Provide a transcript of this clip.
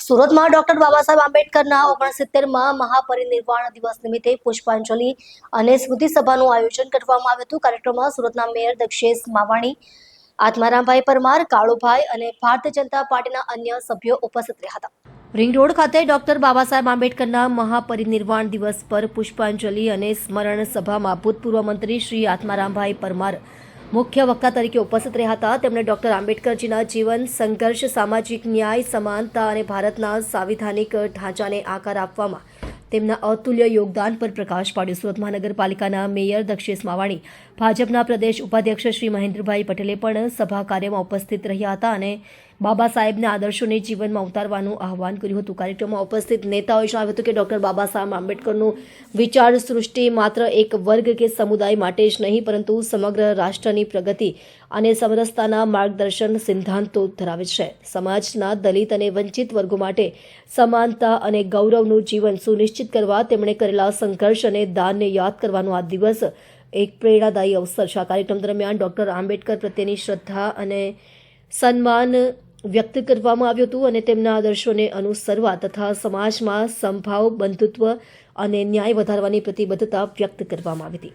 સુરતમાં ડોક્ટર બાબા સાહેબ આંબેડકરના 69માં મહાપરિનિર્વાણ દિવસ નિમિત્તે પુષ્પાંજલિ અને સ્મૃતિ સભાનું આયોજન કરવામાં આવ્યું હતું. કાર્યક્રમમાં સુરતના મેયર દક્ષેશ માવાણી, આત્મારામભાઈ પરમાર, કાળુભાઈ અને ભારતીય જનતા પાર્ટીના અન્ય સભ્યો ઉપસ્થિત રહ્યા હતા. રિંગ રોડ ખાતે ડોક્ટર બાબા સાહેબ આંબેડકરના મહાપરિનિર્વાણ દિવસ પર પુષ્પાંજલિ અને સ્મરણ સભામાં ભૂતપૂર્વ મંત્રી શ્રી આત્મારામભાઈ પરમાર મુખ્ય વક્તા તરીકે ઉપસ્થિત રહ્યા હતા. તેમણે ડોક્ટર આંબેડકરજીના જીવન, સંઘર્ષ, સામાજિક ન્યાય, સમાનતા અને ભારતના સાંવિધાનિક ઢાંચાને આકાર આપવામાં તેમના અતુલ્ય યોગદાન પર પ્રકાશ પાડ્યો. સુરત મહાનગરપાલિકાના મેયર દક્ષેશ માવાણી, ભાજપના પ્રદેશ ઉપાધ્યક્ષ શ્રી મહેન્દ્રભાઈ પટેલે પણ સભા કાર્યમાં ઉપસ્થિત રહ્યા હતા અને બાબા સાહેબના આદર્શોને જીવનમાં ઉતારવાનું આહવાન કર્યું હતું. કાર્યક્રમમાં ઉપસ્થિત નેતાઓએ જણાવ્યું હતું કે ડોક્ટર બાબા સાહેબ આંબેડકરનું વિચાર સૃષ્ટિ માત્ર એક વર્ગ કે સમુદાય માટે જ નહીં, પરંતુ સમગ્ર રાષ્ટ્રની પ્રગતિ અને સમરસતાના માર્ગદર્શન સિદ્ધાંતો ધરાવે છે. સમાજના દલિત અને વંચિત વર્ગો માટે સમાનતા અને ગૌરવનું જીવન સુનિશ્ચિત કરવા તેમણે કરેલા સંઘર્ષ અને દાનને યાદ કરવાનો આ દિવસ એક પ્રેરણાદાયી અવસર છે. આ કાર્યક્રમ દરમિયાન ડોક્ટર આંબેડકર પ્રત્યેની શ્રદ્ધા અને સન્માન વ્યક્ત કરવામાં આવ્યું હતું અને તેમના આદર્શોને અનુસરવા તથા સમાજમાં સમભાવ, બંધુત્વ અને ન્યાય વધારવાની પ્રતિબદ્ધતા વ્યક્ત કરવામાં આવી હતી.